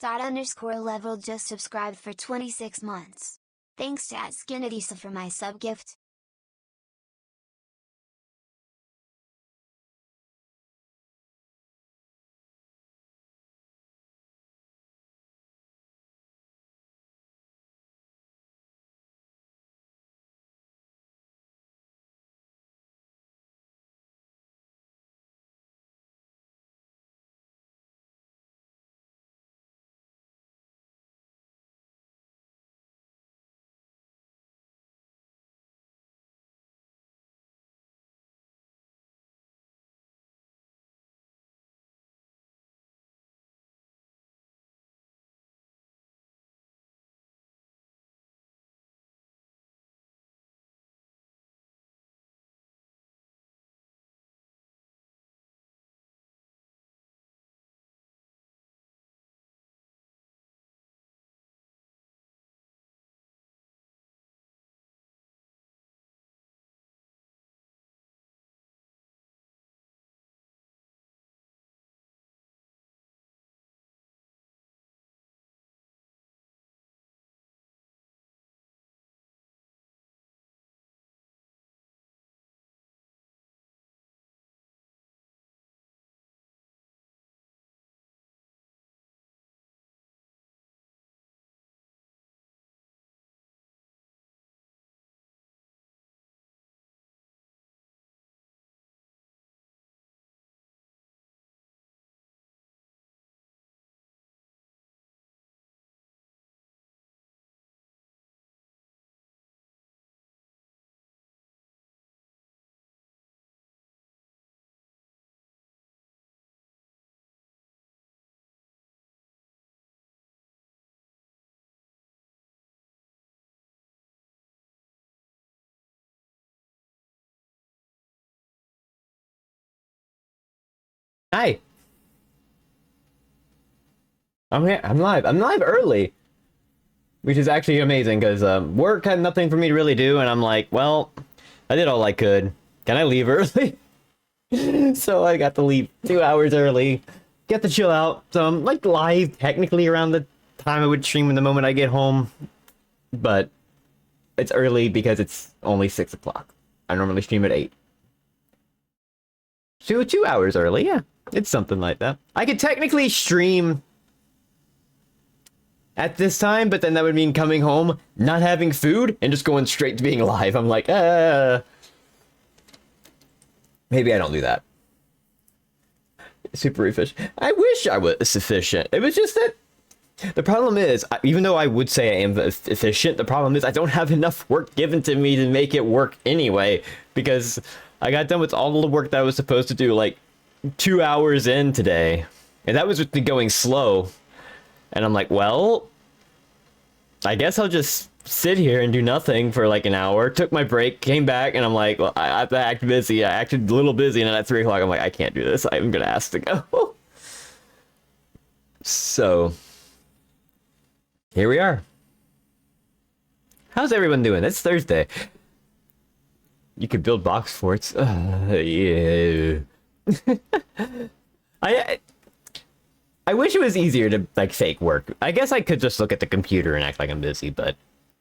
Dot_level just subscribed for 26 months. Thanks to @Skinadisa for my sub gift. Hi. I'm here. I'm live. I'm live early, which is actually amazing because work had nothing for me to really do, and I'm like, well, I did all I could. Can I leave early? So I got to leave 2 hours early, get to chill out. So I'm like live technically around the time I would stream in the moment I get home, but it's early because it's only 6 o'clock. I normally stream at 8. So 2 hours early, yeah. It's something like that. I could technically stream at this time, but then that would mean coming home, not having food, and just going straight to being live. I'm like, maybe I don't do that. Super efficient. I wish I was efficient. It was just that the problem is, even though I would say I am efficient, the problem is I don't have enough work given to me to make it work anyway, because I got done with all the work that I was supposed to do like 2 hours in today, and that was with me going slow. And I'm like, well, I guess I'll just sit here and do nothing for like an hour. Took my break, came back, and I'm like, well, I have to act busy. I acted a little busy, and then at 3 o'clock, I'm like, I can't do this. I'm gonna ask to go. So, here we are. How's everyone doing? It's Thursday. You could build box forts. Yeah. I wish it was easier to like fake work. I guess I could just look at the computer and act like I'm busy, but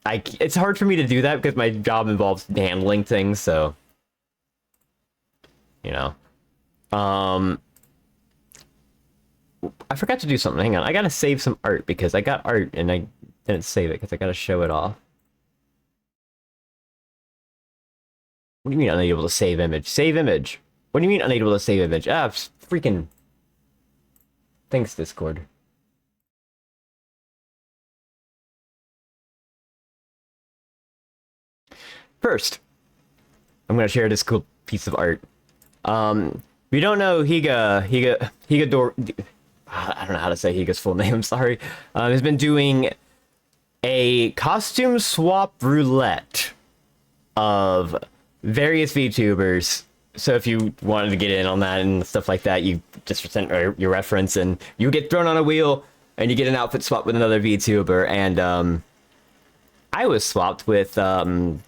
it's hard for me to do that because my job involves handling things, so you know. I forgot to do something. Hang on. I gotta save some art because I got art and I didn't save it because I gotta show it off. What do you mean unable to save image? Save image. What do you mean unable to save image? Ah, freaking. Thanks, Discord. First, I'm gonna share this cool piece of art. If you don't know Higa I don't know how to say Higa's full name, I'm sorry. Has been doing a costume swap roulette of various VTubers. So if you wanted to get in on that and stuff like that, you just send your reference and you get thrown on a wheel and you get an outfit swap with another VTuber. And I was swapped with Doc.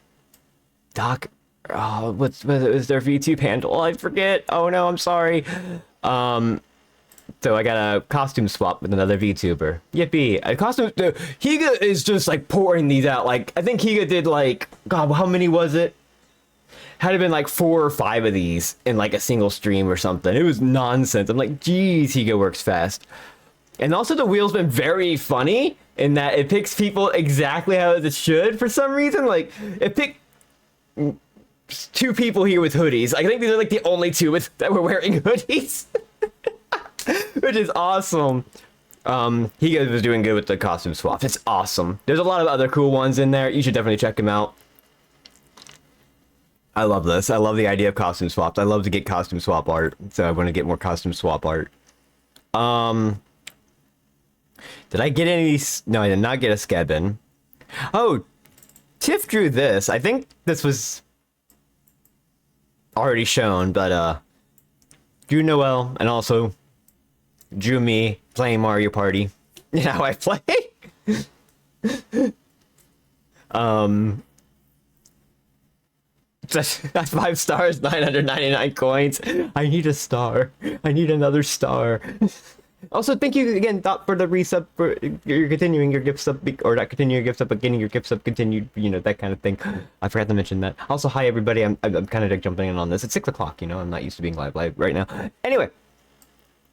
What was their VTube handle? I forget. Oh no, I'm sorry. So I got a costume swap with another VTuber. Yippee! A costume. Higa is just like pouring these out. Like I think Higa did like, God, how many was it? Had to been like 4 or 5 of these in like a single stream or something. It was nonsense. I'm like, geez, Higa works fast. And also the wheel's been very funny in that it picks people exactly how it should for some reason. Like it picked 2 people here with hoodies. I think these are like the only 2 that were wearing hoodies. Which is awesome. He was doing good with the costume swap. It's awesome. There's a lot of other cool ones in there. You should definitely check them out. I love this. I love the idea of costume swaps. I love to get costume swap art. So I want to get more costume swap art. Did I get any? No, I did not get a Skebin. Oh, Tiff drew this. I think this was already shown, but drew Noelle and also drew me playing Mario Party. You know how I play? That's 5 stars, 999 coins. I need a star. I need another star. Also, thank you again, Dot, for the resub. For you're continuing your gift sub, or not continuing your gift sub, but getting your gift sub continued. You know, that kind of thing. I forgot to mention that. Also, hi everybody. I'm kind of like jumping in on this. It's 6 o'clock. You know, I'm not used to being live right now. Anyway,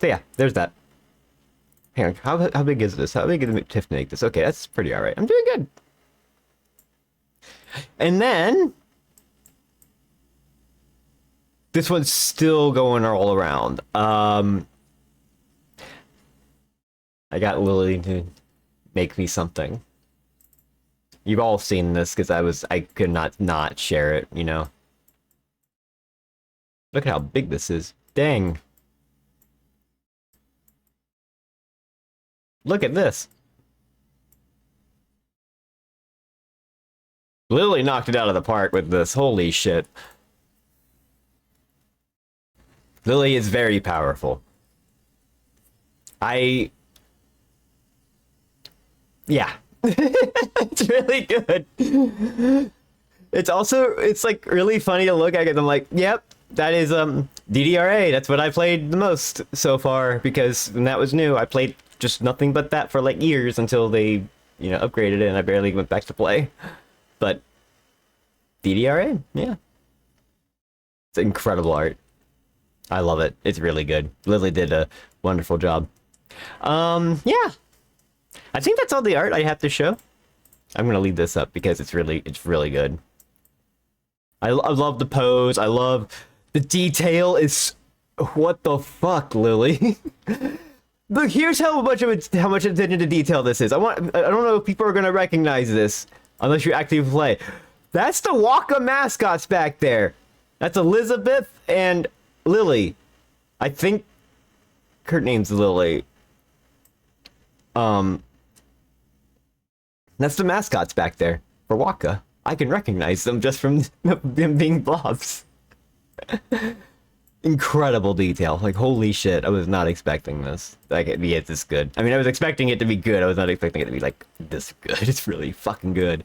so yeah, there's that. Hang on, how big is this? How big did Tiff make this? Okay, that's pretty alright. I'm doing good. And then this one's still going all around. I got Lily to make me something. You've all seen this because I could not share it, you know. Look at how big this is. Dang. Look at this. Lily knocked it out of the park with this. Holy shit. Lily is very powerful. Yeah. It's really good. It's like really funny to look at it. I'm like, yep, that is DDRA. That's what I played the most so far because when that was new, I played just nothing but that for like years until they, you know, upgraded it and I barely went back to play. But DDRA, yeah. It's incredible art. I love it. It's really good. Lily did a wonderful job. Yeah. I think that's all the art I have to show. I'm gonna leave this up because it's really good. I love the pose. I love the detail. Is what the fuck, Lily? Look, here's how much attention to detail this is. I don't know if people are gonna recognize this unless you actively play. That's the Waka mascots back there. That's Elizabeth and Lily. I think her name's Lily. That's the mascots back there for Waka. I can recognize them just from them being blobs. Incredible detail. Like, holy shit, I was not expecting this. Like, it'd be this good. I mean, I was expecting it to be good. I was not expecting it to be, like, this good. It's really fucking good.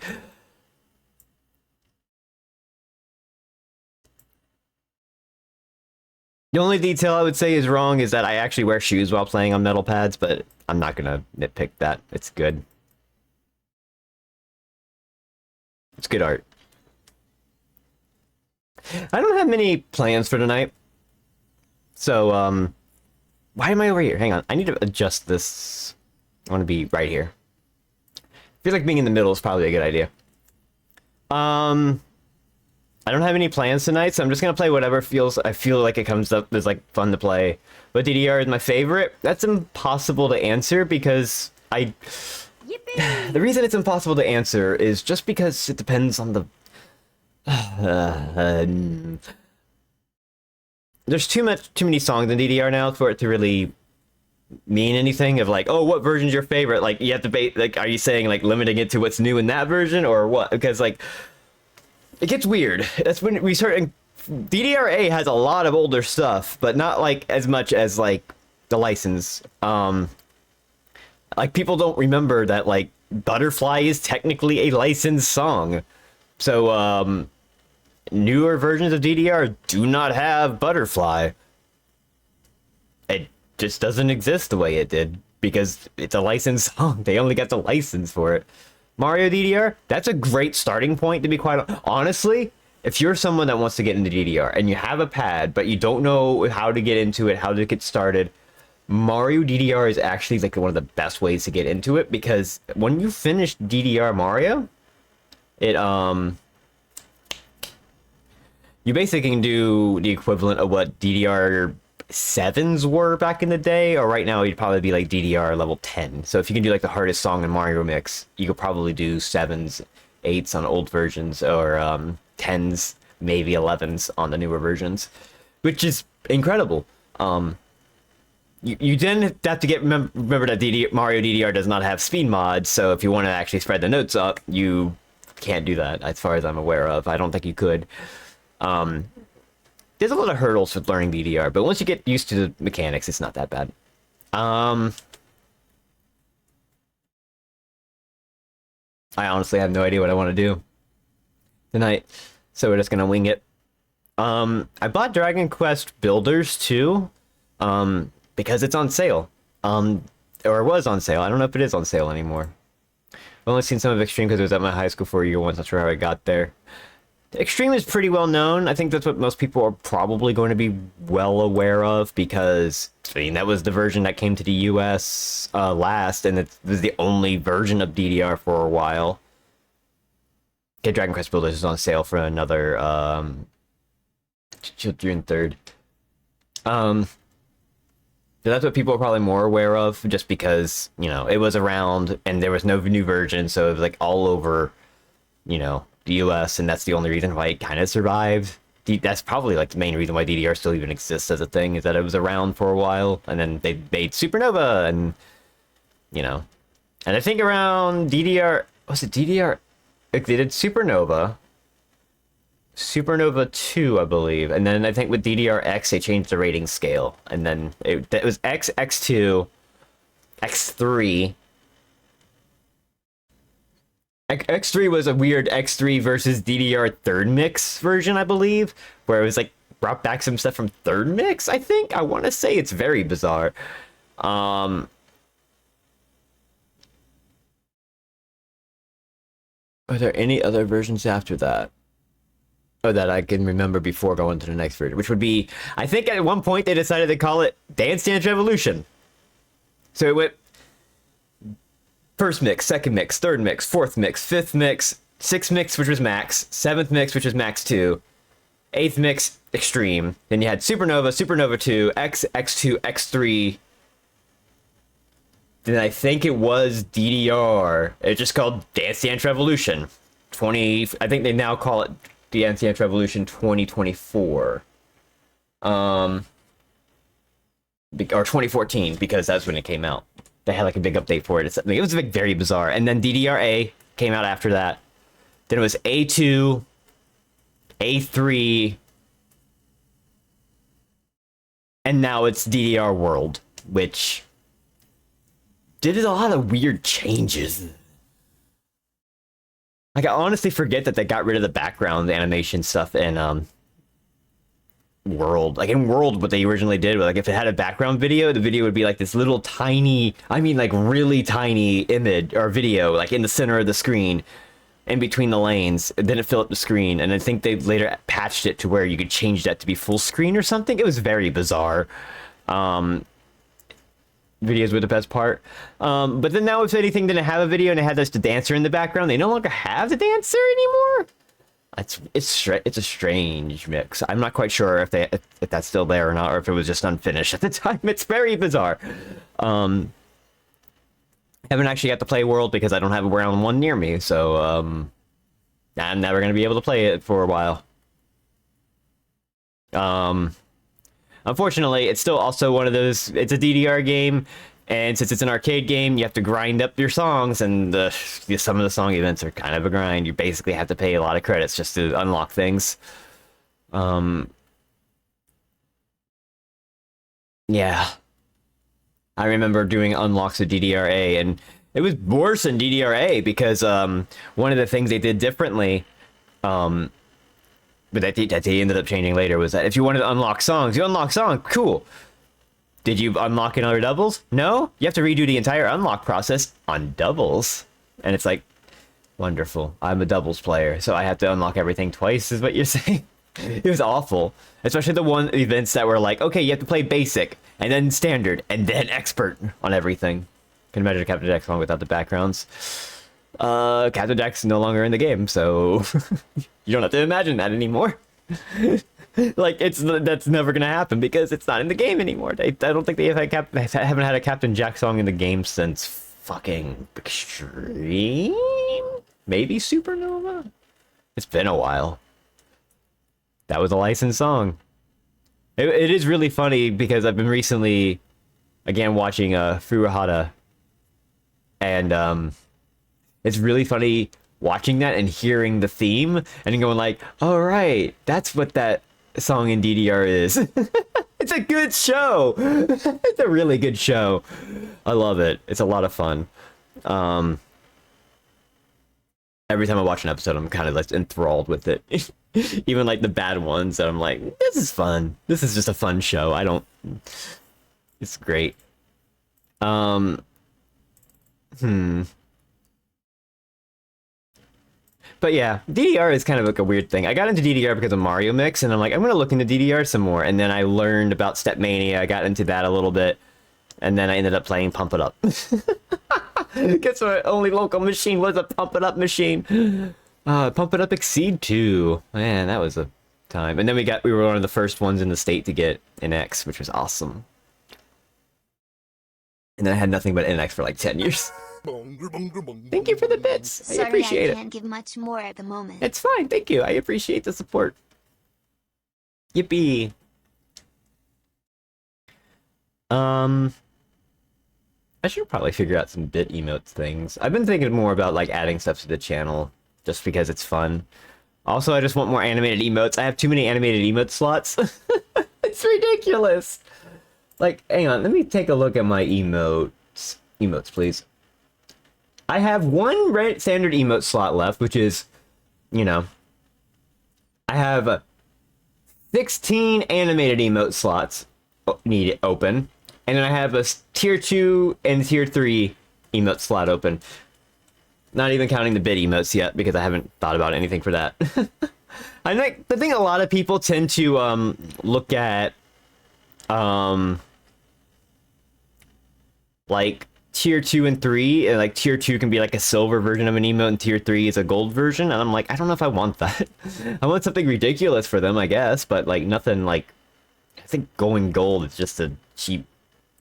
The only detail I would say is wrong is that I actually wear shoes while playing on metal pads, but I'm not gonna nitpick that. It's good. It's good art. I don't have many plans for tonight. So, why am I over here? Hang on. I need to adjust this. I want to be right here. I feel like being in the middle is probably a good idea. I don't have any plans tonight, so I'm just gonna play whatever I feel like it comes up is like fun to play. But DDR is my favorite. That's impossible to answer because the reason it's impossible to answer is just because it depends on the there's too many songs in DDR now for it to really mean anything of like, oh, what version's your favorite? Like, you have to like, are you saying like limiting it to what's new in that version or what? Because like it gets weird. That's when we start. DDRA has a lot of older stuff, but not like as much as like the license. Like people don't remember that like Butterfly is technically a licensed song. So newer versions of DDR do not have Butterfly. just doesn't exist the way it did because it's a licensed song. They only got the license for it. Mario DDR, that's a great starting point, to be quite honestly. If you're someone that wants to get into DDR and you have a pad, but you don't know how to get into it, how to get started, Mario DDR is actually like one of the best ways to get into it, because when you finish DDR Mario, it you basically can do the equivalent of what DDR 7s were back in the day, or right now you'd probably be like DDR level 10. So if you can do like the hardest song in Mario Mix, you could probably do 7s, 8s on old versions, or 10s, maybe 11s on the newer versions, which is incredible. You then have to remember that Mario DDR does not have speed mods, so if you want to actually spread the notes up, you can't do that, as far as I'm aware of. I don't think you could. There's a lot of hurdles with learning DDR, but once you get used to the mechanics, it's not that bad. I honestly have no idea what I want to do tonight, so we're just gonna wing it. I bought Dragon Quest Builders 2, because it's on sale. Or it was on sale. I don't know if it is on sale anymore. I've only seen some of Extreme because it was at my high school for a year once. Not sure how I got there. Extreme is pretty well known. I think that's what most people are probably going to be well aware of, because I mean that was the version that came to the US last, and it was the only version of DDR for a while. Okay, Dragon Quest Builders is on sale for another June 3rd. So that's what people are probably more aware of, just because, you know, it was around and there was no new version, so it was like all over, you know, the US, and that's the only reason why it kind of survived. That's probably like the main reason why DDR still even exists as a thing, is that it was around for a while, and then they made Supernova, and, you know, and I think around DDR, was it DDR? Like they did Supernova 2, I believe, and then I think with DDR-X they changed the rating scale, and then it was X, X2, X3. X3 was a weird X3 versus DDR third mix version, I believe, where it was like brought back some stuff from third mix, I think. I want to say it's very bizarre. Are there any other versions after that? Oh, that I can remember before going to the next version, which would be, I think at one point they decided to call it Dance Dance Revolution. So it went first mix, second mix, third mix, fourth mix, fifth mix, sixth mix, which was max, seventh mix, which was max 2, eighth mix, extreme. Then you had Supernova, Supernova 2, X, X2, X3. Then I think it was DDR. It's just called Dance Dance Revolution 20. I think they now call it Dance Dance Revolution 2024. Or 2014, because that's when it came out. They had like a big update for it. It was like very bizarre. And then DDR-A came out after that. Then it was A2, A3, and now it's DDR World, which did a lot of weird changes. Like, I honestly forget that they got rid of the background animation stuff in World. Like in World, what they originally did was, like, if it had a background video, the video would be like this little tiny, I mean like really tiny image or video, like in the center of the screen, in between the lanes, and then it filled up the screen. And I think they later patched it to where you could change that to be full screen or something. It was very bizarre. Videos were the best part. But then now if anything didn't have a video and it had just the dancer in the background, they no longer have the dancer anymore. It's a strange mix. I'm not quite sure if that's still there or not, or if it was just unfinished at the time. It's very bizarre. Haven't actually got to play World because I don't have a Round 1 near me, so I'm never gonna be able to play it for a while. Unfortunately, it's still also one of those, it's a DDR game, and since it's an arcade game, you have to grind up your songs, and some of the song events are kind of a grind. You basically have to pay a lot of credits just to unlock things. Yeah. I remember doing unlocks of DDR-A, and it was worse than DDR-A because one of the things they did differently, but that they ended up changing later, was that if you wanted to unlock songs, you unlock songs, cool. Did you unlock in other doubles? No? You have to redo the entire unlock process on doubles. And it's like, wonderful. I'm a doubles player, so I have to unlock everything twice, is what you're saying? It was awful. Especially the one events that were like, okay, you have to play basic, and then standard, and then expert on everything. Can imagine Captain Jack's song without the backgrounds. Captain Jack's no longer in the game, so you don't have to imagine that anymore. Like, that's never gonna happen because it's not in the game anymore. I don't think they haven't had a Captain Jack song in the game since fucking Extreme? Maybe Supernova? It's been a while. That was a licensed song. It is really funny because I've been recently, again, watching Furuhara. And, it's really funny watching that and hearing the theme and going like, oh, right, that's what that song in DDR is. It's a good show. It's a really good show. I love it. It's a lot of fun. Every time I watch an episode, I'm kind of like enthralled with it. Even like the bad ones that I'm like, this is fun. This is just a fun show. It's great. But yeah, DDR is kind of like a weird thing. I got into DDR because of Mario Mix, and I'm like, I'm gonna look into DDR some more. And then I learned about Step Mania. I got into that a little bit, and then I ended up playing Pump It Up. Guess what? Only local machine was a Pump It Up machine. Pump It Up Exceed 2. Man, that was a time. And then we were one of the first ones in the state to get NX, which was awesome. And then I had nothing but NX for like 10 years. Thank you for the bits. I appreciate it. I can't give much more at the moment. It's fine. Thank you. I appreciate the support. Yippee. I should probably figure out some bit emotes things. I've been thinking more about like adding stuff to the channel just because it's fun. Also, I just want more animated emotes. I have too many animated emote slots. It's ridiculous. Like, hang on, let me take a look at my emotes. Emotes, please. I have one standard emote slot left, which is, you know, I have 16 animated emote slots need open, and then I have a tier 2 and tier 3 emote slot open. Not even counting the bit emotes yet, because I haven't thought about anything for that. I think the thing a lot of people tend to look at, like tier 2 and 3, and like tier 2 can be like a silver version of an emote, and tier 3 is a gold version, and I'm like, I don't know if I want that. I want something ridiculous for them, I guess, but like nothing like, I think going gold is just a cheap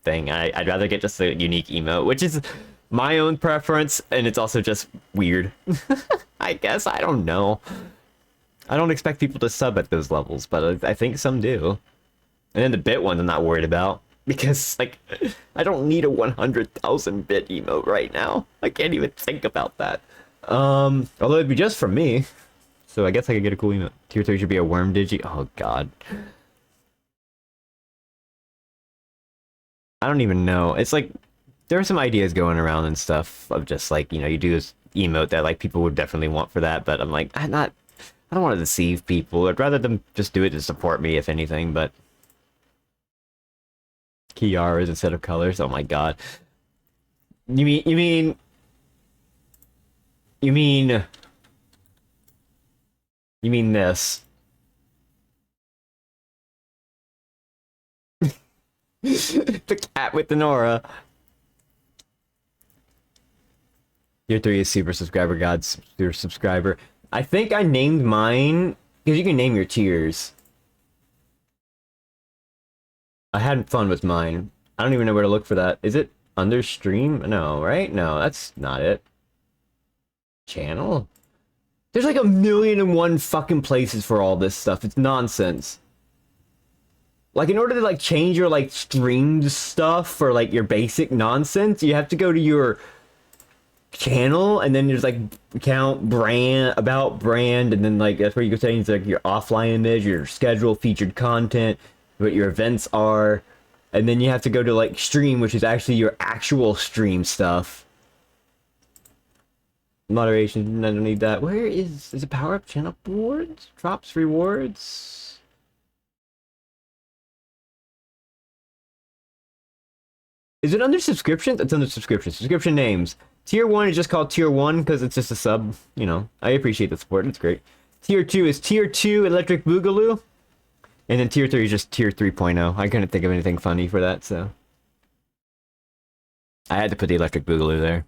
thing. I'd rather get just a unique emote, which is my own preference, and it's also just weird. I guess, I don't know. I don't expect people to sub at those levels, but I think some do. And then the bit ones I'm not worried about, because, like, I don't need a 100,000 bit emote right now. I can't even think about that. Although it'd be just for me. So I guess I could get a cool emote. Tier 3 should be a worm digi. Oh, God. I don't even know. It's like, there are some ideas going around and stuff of just like, you know, you do this emote that like people would definitely want for that, but I'm like, I don't want to deceive people. I'd rather them just do it to support me, if anything, but Kiaras instead of colors. Oh my God. You mean this? The cat with the Nora. Tier 3 is super subscriber god's super subscriber. I think I named mine because you can name your tiers. I had fun with mine. I don't even know where to look for that. Is it under stream? No, right? No, that's not it. Channel? There's like 1,000,001 fucking places for all this stuff. It's nonsense. Like, in order to, like, change your, like, streamed stuff for, like, your basic nonsense, you have to go to your channel, and then there's, like, account, brand, about brand, and then, like, that's where you go change, like, your offline image, your schedule, featured content, what your events are, and then you have to go to, like, stream, which is actually your actual stream stuff. Moderation, I don't need that. Where is it power up channel boards? Drops rewards? Is it under subscriptions? It's under subscriptions. Subscription names. Tier 1 is just called Tier 1 because it's just a sub. You know, I appreciate the support. It's great. Tier 2 is Tier 2 Electric Boogaloo. And then Tier 3 is just Tier 3.0. I couldn't think of anything funny for that, so. I had to put the Electric Boogaloo there.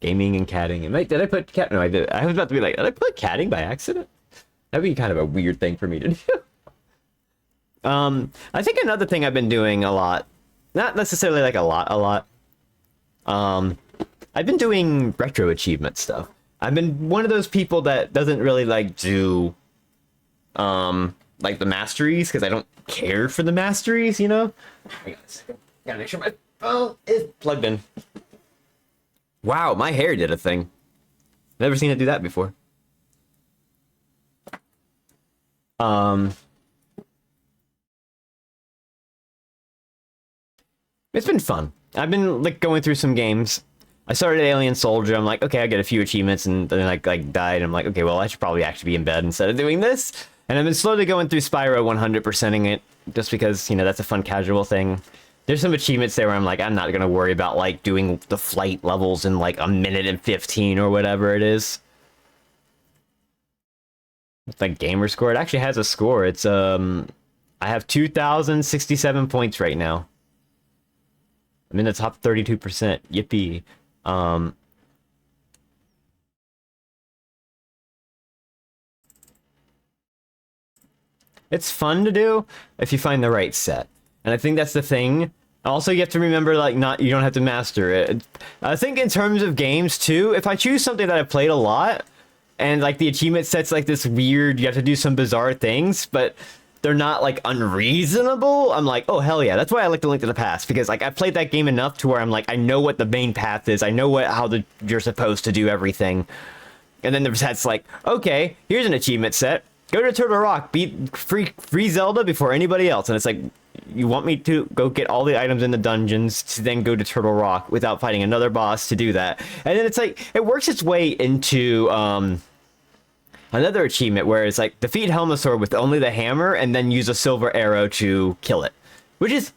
Gaming and catting. Did I put cat? No, I did. I was about to be like, did I put catting by accident? That'd be kind of a weird thing for me to do. I think another thing I've been doing a lot, not necessarily like a lot. I've been doing retro achievement stuff. I've been one of those people that doesn't really like do, like the masteries because I don't care for the masteries, you know? Hang on a second. Gotta make sure my phone is plugged in. Wow, my hair did a thing. Never seen it do that before. It's been fun. I've been like going through some games. I started Alien Soldier. I'm like, okay, I get a few achievements, and then I like died. I'm like, okay, well, I should probably actually be in bed instead of doing this. And I've been slowly going through Spyro 100%ing it, just because, you know, that's a fun casual thing. There's some achievements there where I'm like, I'm not gonna worry about like doing the flight levels in like 1:15 or whatever it is. It's like gamer score. It actually has a score. It's I have 2,067 points right now. I'm in the top 32%. Yippee. It's fun to do if you find the right set. And I think that's the thing. Also, you have to remember, like, you don't have to master it. I think in terms of games, too, if I choose something that I've played a lot, and, like, the achievement set's, like, this weird, you have to do some bizarre things, but they're not, like, unreasonable, I'm like, oh, hell yeah. That's why I like to Link to the Past, because, like, I've played that game enough to where I'm like, I know what the main path is, I know how you're supposed to do everything. And then the set's like, okay, here's an achievement set. Go to Turtle Rock, beat free Zelda before anybody else. And it's like, you want me to go get all the items in the dungeons to then go to Turtle Rock without fighting another boss to do that. And then it's like, it works its way into another achievement where it's like, defeat Helmasaur with only the hammer and then use a silver arrow to kill it. Which is,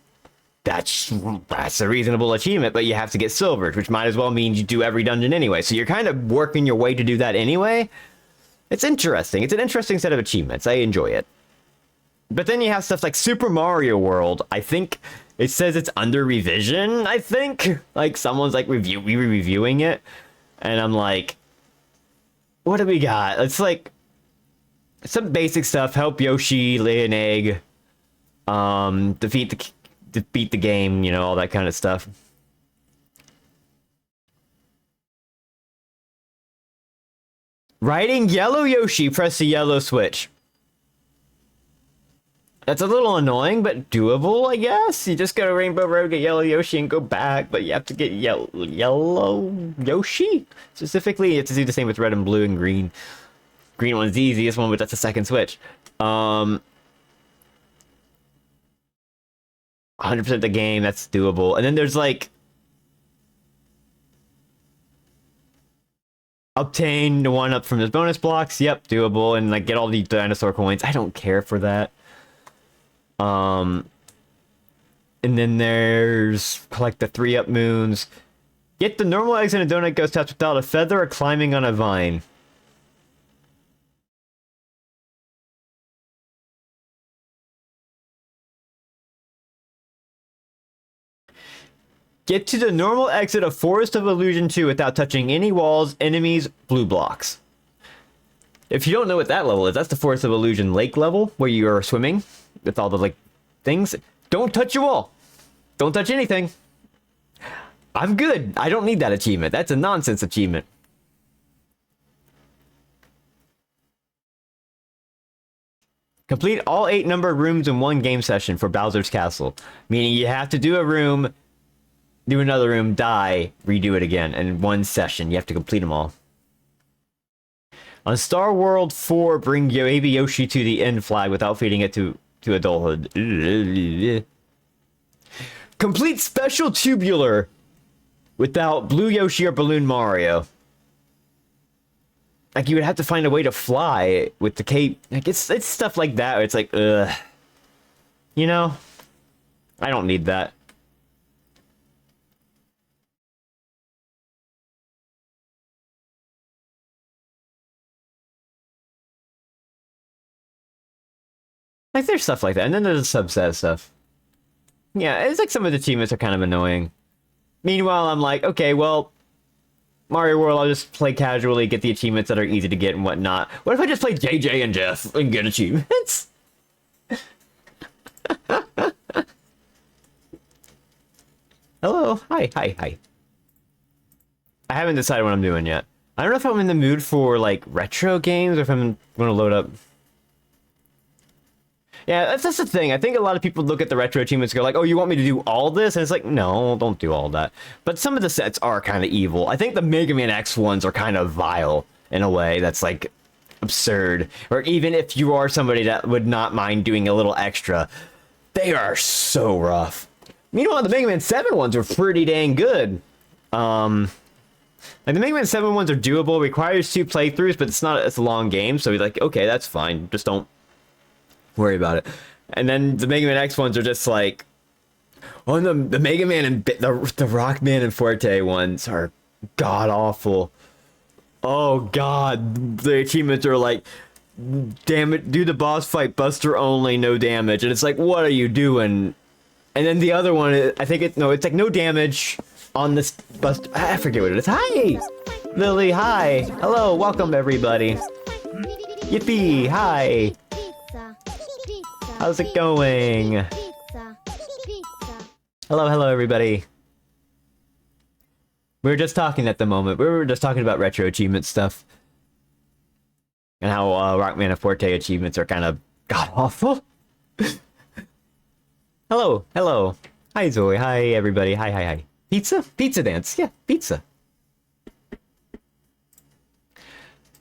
that's a reasonable achievement, but you have to get silvered, which might as well mean you do every dungeon anyway. So you're kind of working your way to do that anyway. It's interesting. It's an interesting set of achievements. I enjoy it. But then you have stuff like Super Mario World. I think it says it's under revision, I think. Like, someone's like reviewing it. And I'm like, what do we got? It's like some basic stuff. Help Yoshi lay an egg. Defeat the game, you know, all that kind of stuff. Riding yellow Yoshi, press the yellow switch. That's a little annoying, but doable, I guess. You just go to Rainbow Road, get yellow Yoshi, and go back, but you have to get yellow Yoshi? Specifically, you have to do the same with red and blue and green. Green one's the easiest one, but that's a second switch. 100% the game, that's doable. And then there's like, obtain the 1-up from the bonus blocks. Yep, doable. And like get all the dinosaur coins. I don't care for that. And then there's collect the 3-up moons. Get the normal eggs in a donut ghost house without a feather or climbing on a vine. Get to the normal exit of Forest of Illusion 2 without touching any walls, enemies, blue blocks. If you don't know what that level is, that's the Forest of Illusion lake level, where you are swimming with all the, like, things. Don't touch your wall. Don't touch anything. I'm good. I don't need that achievement. That's a nonsense achievement. Complete all 8 numbered rooms in one game session for Bowser's Castle. Meaning you have to do a room, do another room, die, redo it again. And in one session, you have to complete them all. On Star World 4, bring Baby Yoshi to the end flag without feeding it to adulthood. Complete Special Tubular without Blue Yoshi or Balloon Mario. Like, you would have to find a way to fly with the cape. Like, it's stuff like that where it's like, ugh. You know? I don't need that. Like, there's stuff like that, and then there's a subset of stuff. Yeah, it's like some of the achievements are kind of annoying. Meanwhile, I'm like, okay, well, Mario World, I'll just play casually, get the achievements that are easy to get and whatnot. What if I just play JJ and Jeff and get achievements? Hello, hi. I haven't decided what I'm doing yet. I don't know if I'm in the mood for, like, retro games, or if I'm gonna load up. Yeah, that's the thing. I think a lot of people look at the retro achievements and go like, oh, you want me to do all this? And it's like, no, don't do all that. But some of the sets are kind of evil. I think the Mega Man X ones are kind of vile in a way that's like absurd. Or even if you are somebody that would not mind doing a little extra, they are so rough. Meanwhile, the Mega Man 7 ones are pretty dang good. Like the Mega Man 7 ones are doable, requires 2 playthroughs, but it's a long game, so you're like, okay, that's fine. Just don't worry about it. And then the Mega Man X ones are just like, oh, and the Mega Man and the Rockman and Forte ones are god awful. Oh god, the achievements are like, damn it, do the boss fight, Buster only, no damage, and it's like, what are you doing? And then the other one, I think it's like no damage on this Buster. I forget what it is. Hi, Lily. Hi, hello, welcome everybody. Yippee! Hi. How's it going? Hello, everybody. We were just talking at the moment. We were just talking about retro achievement stuff. And how Rockman and Forte achievements are kind of god-awful. Hello. Hi, Zoe. Hi, everybody. Hi. Pizza? Pizza dance. Yeah, pizza.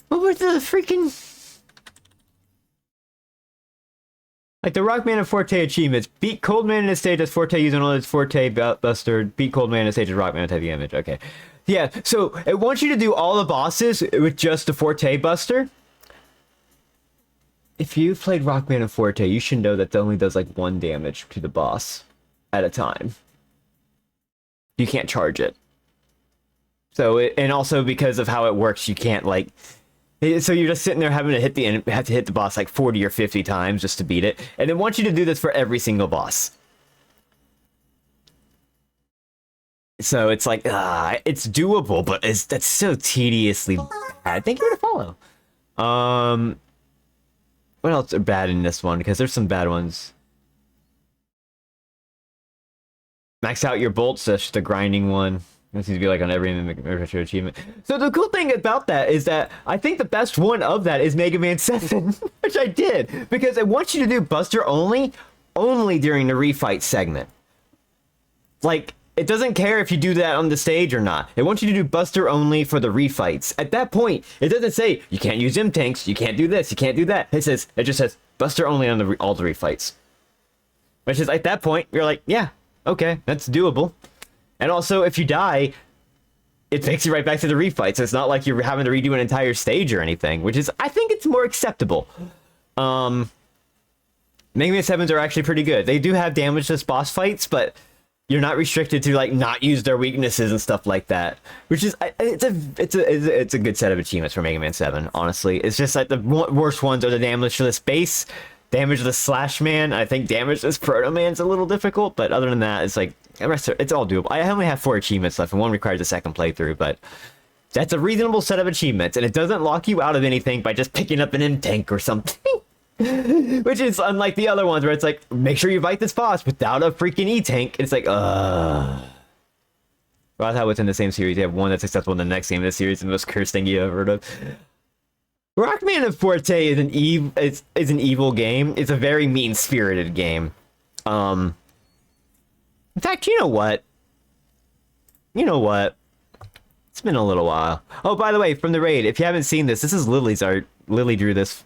What were the freaking... Like the Rockman and Forte achievements. Beat Coldman in a stage as Forte using all his Forte Buster. Beat Coldman in a stage as Rockman type damage. Okay. Yeah, so it wants you to do all the bosses with just the Forte Buster. If you've played Rockman and Forte, you should know that it only does like 1 damage to the boss at a time. You can't charge it. So, and also because of how it works, you can't like... So you're just sitting there having to hit the boss like 40 or 50 times just to beat it. And it wants you to do this for every single boss. So it's like, it's doable, but that's so tediously bad. Thank you for the follow. What else are bad in this one? Because there's some bad ones. Max out your bolts, that's the grinding one. That seems to be like on every retro achievement. So the cool thing about that is that I think the best one of that is Mega Man 7, which I did, because it wants you to do Buster only during the refight segment. Like, it doesn't care if you do that on the stage or not. It wants you to do Buster only for the refights. At that point, it doesn't say, you can't use M-Tanks, you can't do this, you can't do that. It just says, Buster only on all the refights. Which is, at that point, you're like, yeah, okay, that's doable. And also, if you die, it takes you right back to the refight, so it's not like you're having to redo an entire stage or anything, which is, I think it's more acceptable. Mega Man 7s are actually pretty good. They do have damageless boss fights, but you're not restricted to, like, not use their weaknesses and stuff like that. Which is, it's a good set of achievements for Mega Man 7, honestly. It's just like the worst ones are the damageless base, damageless Slash Man. I think damageless Proto Man's a little difficult, but other than that, it's like, it's all doable. I only have 4 achievements left, and one requires a second playthrough, but that's a reasonable set of achievements, and it doesn't lock you out of anything by just picking up an M-Tank or something. Which is unlike the other ones where it's like, make sure you fight this boss without a freaking E-Tank. It's like, Well, that's how it's in the same series. You have one that's successful in the next game in the series, the most cursed thing you ever heard of. Rockman and Forte is an evil game. It's a very mean-spirited game. In fact, you know what? It's been a little while. Oh, by the way, from the raid, if you haven't seen this is Lily's art. Lily drew this.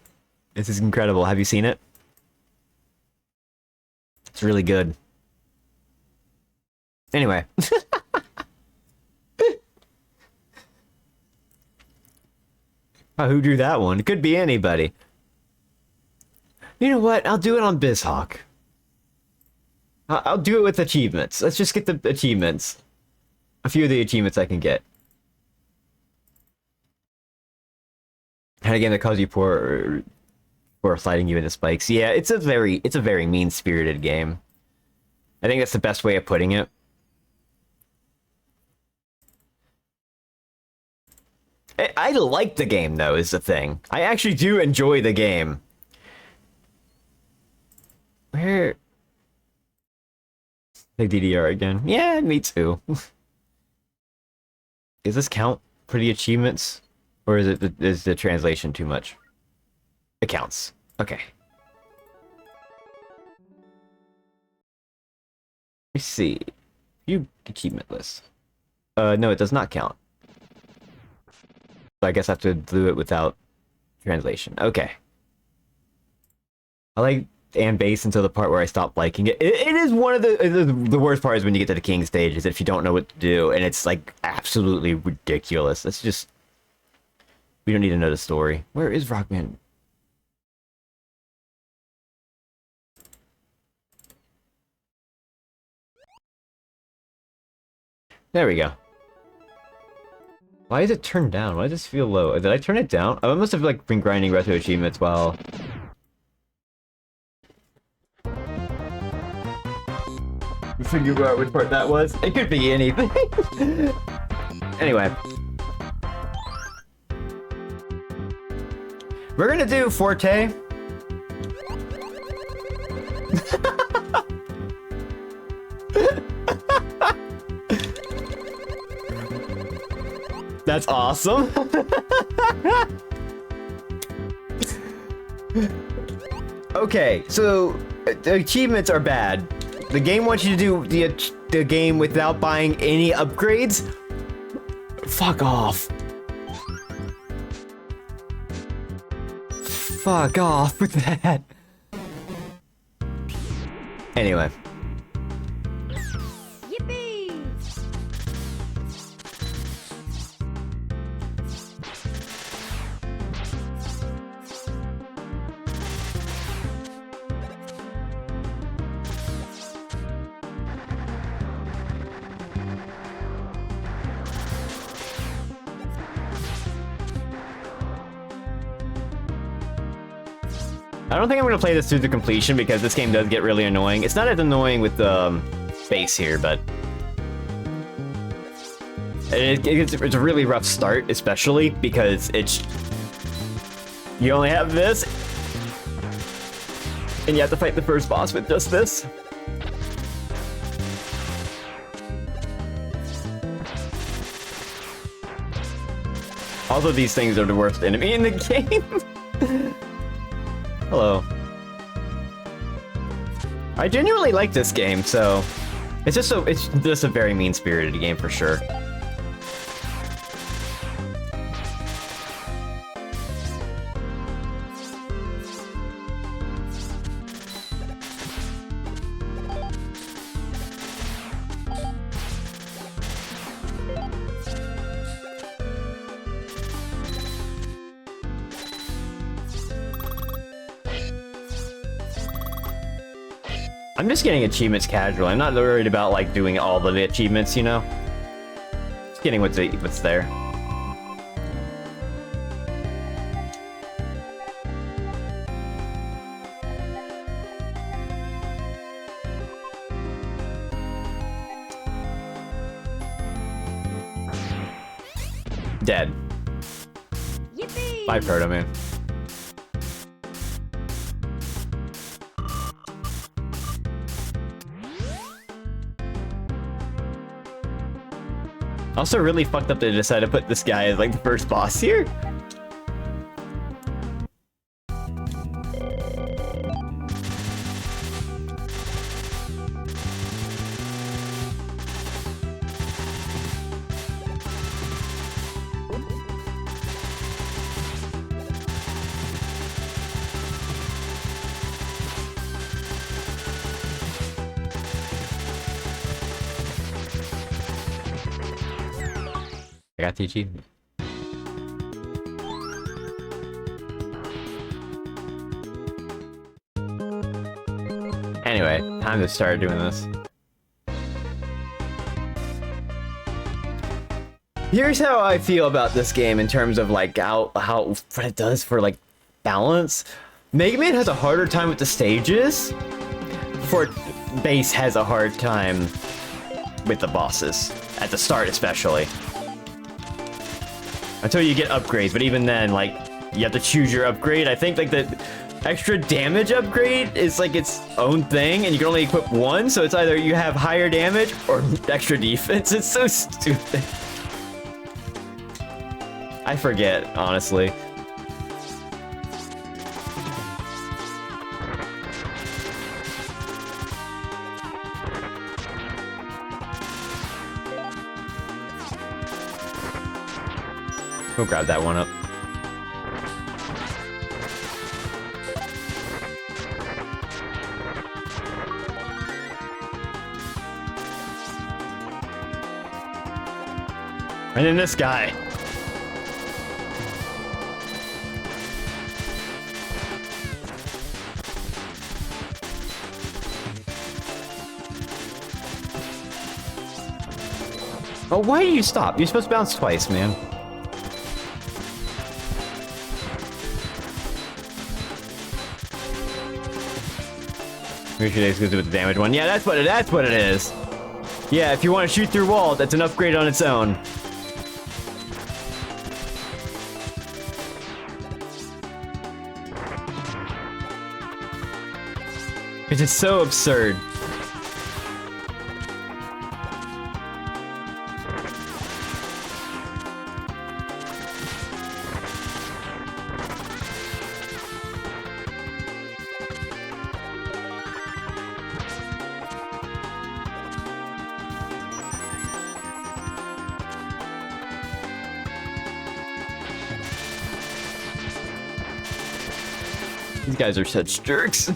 This is incredible. Have you seen it? It's really good. Anyway. Oh, who drew that one? It could be anybody. You know what? I'll do it on BizHawk. I'll do it with achievements. Let's just get the achievements. A few of the achievements I can get. Had a game that calls you poor or sliding you into spikes. Yeah, it's a very mean-spirited game. I think that's the best way of putting it. I like the game, though, is the thing. I actually do enjoy the game. Where? The DDR again. Yeah, me too. Does this count for the achievements? Or is the translation too much? It counts. Okay. Let me see. View achievement list. No, it does not count. So I guess I have to do it without translation. Okay. I like and base until the part where I stop liking it. It is one of the worst parts when you get to the king stage, is if you don't know what to do, and it's like absolutely ridiculous. It's just, we don't need to know the story. Where is Rockman? There we go. Why is it turned down? Why does this feel low? Did I turn it down? I must have like been grinding retro achievements while... Figure out which part that was. It could be anything. Anyway. We're gonna do Forte. That's awesome. Okay, so the achievements are bad. The game wants you to do the game without buying any upgrades? Fuck off. Fuck off with that. Anyway. Yippee! I don't think I'm gonna play this through to completion because this game does get really annoying. It's not as annoying with the base here, but it's a really rough start, especially because you only have this, and you have to fight the first boss with just this. Also, these things are the worst enemy in the game. Hello. I genuinely like this game, so it's just a very mean-spirited game for sure. I'm just getting achievements casual. I'm not worried about like doing all the achievements, you know? Just getting what's there. Dead. Yippee! Bye, Proto Man. Also really fucked up to decide to put this guy as like the first boss here. I got the achievement. Anyway, time to start doing this. Here's how I feel about this game in terms of like what it does for like balance. Mega Man has a harder time with the stages. For Base has a hard time with the bosses. At the start, especially. Until you get upgrades, but even then, like, you have to choose your upgrade. I think, like, the extra damage upgrade is, like, its own thing, and you can only equip one, so it's either you have higher damage or extra defense. It's so stupid. I forget, honestly. We'll grab that one up. And then this guy. Oh, why do you stop? You're supposed to bounce twice, man. Make sure it's good with the damage one. Yeah, that's what it is. Yeah, if you want to shoot through walls, that's an upgrade on its own. It's just so absurd. These guys are such jerks.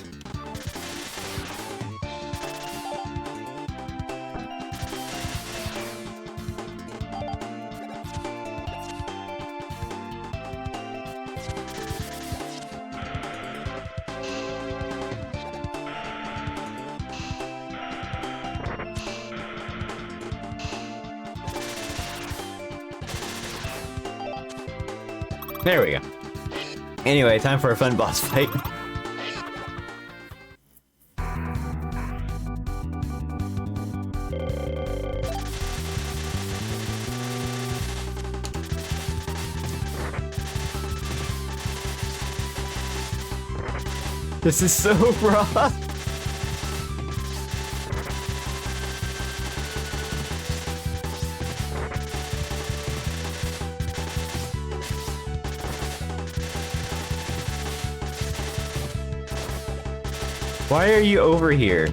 There we go. Anyway, time for a fun boss fight. This is so rough. Why are you over here?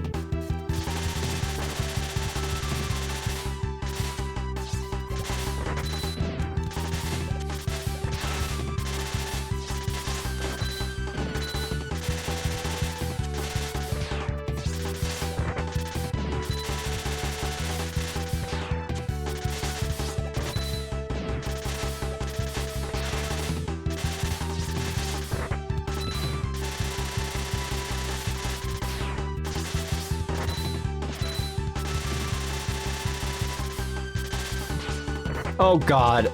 Oh God.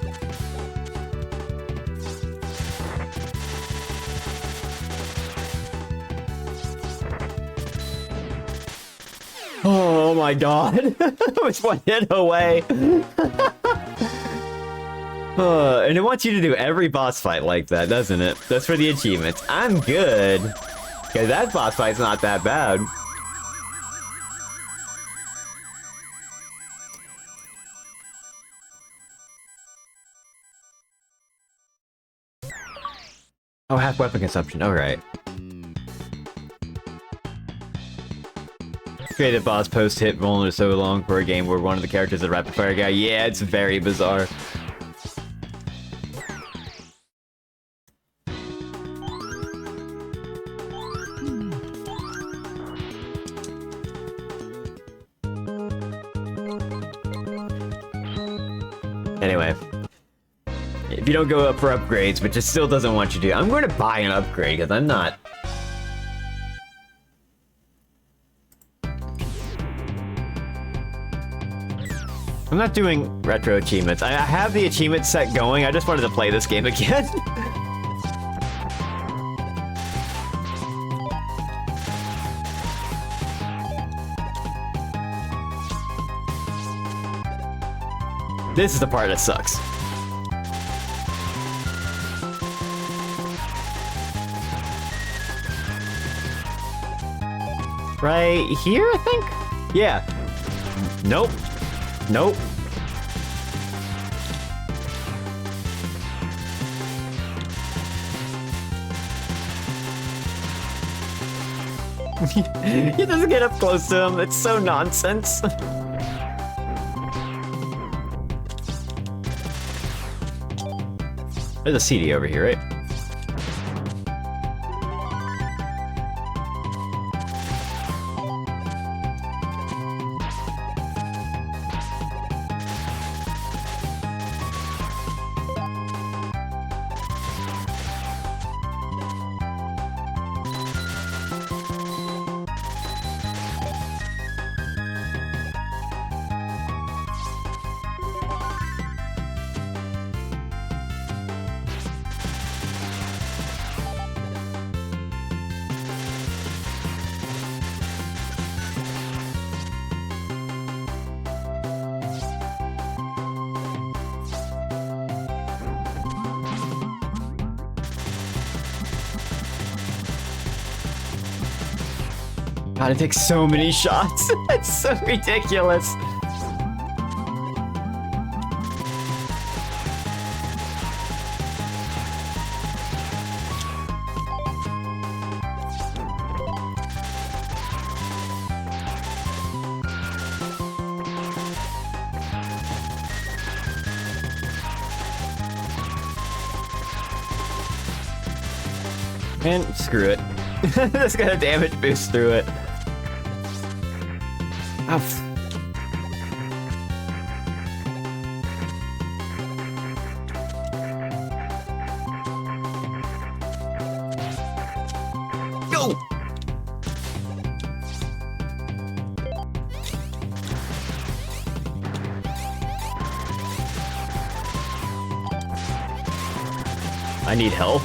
Oh my God. I was one hit away. And it wants you to do every boss fight like that, doesn't it? That's for the achievements. I'm good. Okay, that boss fight's not that bad. Oh, half weapon consumption. Alright. Created boss post-hit vulnerable so long for a game where one of the characters is a rapid fire guy. Yeah, it's very bizarre. Anyway. If you don't go up for upgrades, which it still doesn't want you to, I'm going to buy an upgrade, because I'm not... I'm not doing retro achievements. I have the achievement set going, I just wanted to play this game again. This is the part that sucks. Right here, I think? Yeah. Nope. Nope. He doesn't get up close to him. It's so nonsense. There's a CD over here, right? God, it takes so many shots. It's so ridiculous. Man, screw it. Just got a damage boost through it. Oh. Go! I need help.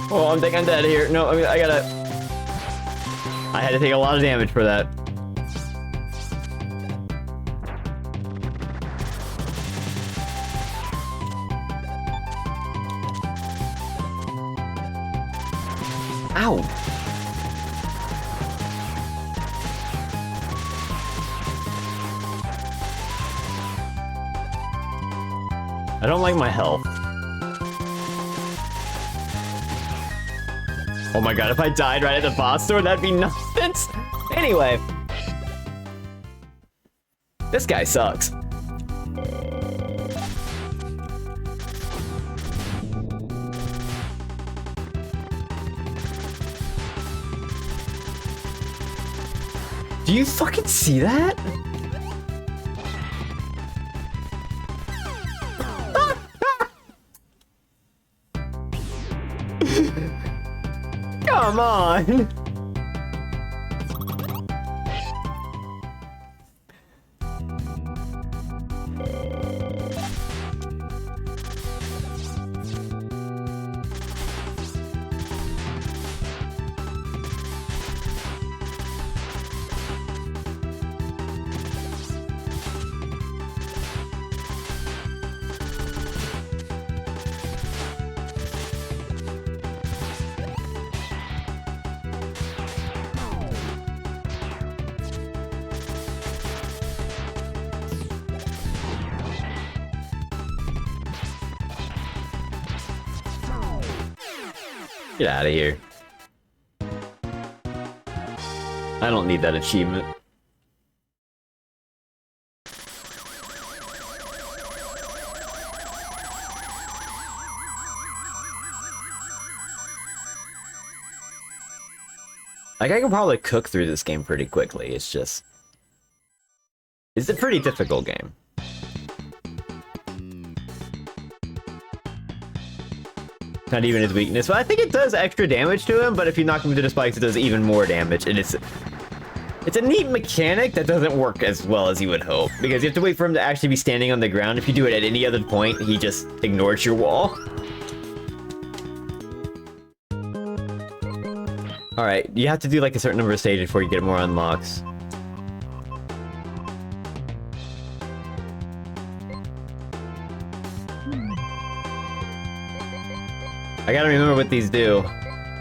Oh, I think I'm dead here. No, I gotta... I had to take a lot of damage for that. Ow! I don't like my health. Oh my god, if I died right at the boss door, that'd be nonsense. Anyway. This guy sucks. Do you fucking see that? Come on! Get out of here. I don't need that achievement. Like, I can probably cook through this game pretty quickly, it's just... It's a pretty difficult game. Not even his weakness, but I think it does extra damage to him, but if you knock him into the spikes, it does even more damage, and it's a neat mechanic that doesn't work as well as you would hope, because you have to wait for him to actually be standing on the ground. If you do it at any other point, he just ignores your wall. Alright, you have to do like a certain number of stages before you get more unlocks. I gotta remember what these do.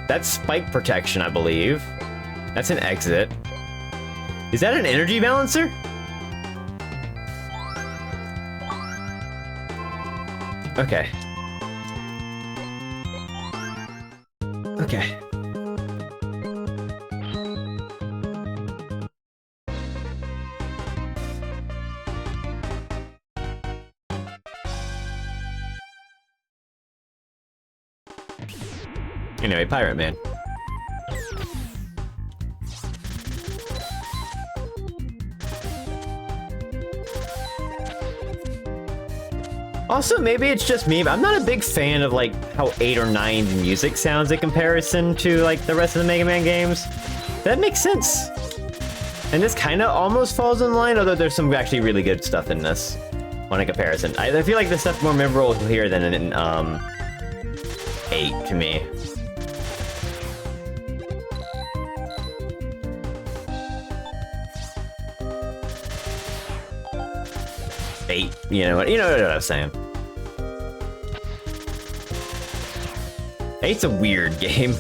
That's spike protection, I believe. That's an exit. Is that an energy balancer? Okay. Okay. Anyway, Pirate Man. Also, maybe it's just me, but I'm not a big fan of like how 8 or 9's music sounds in comparison to like the rest of the Mega Man games. That makes sense. And this kind of almost falls in line, although there's some actually really good stuff in this on a comparison. I feel like this stuff's more memorable here than in 8 to me. You know what I'm saying. 8's a weird game.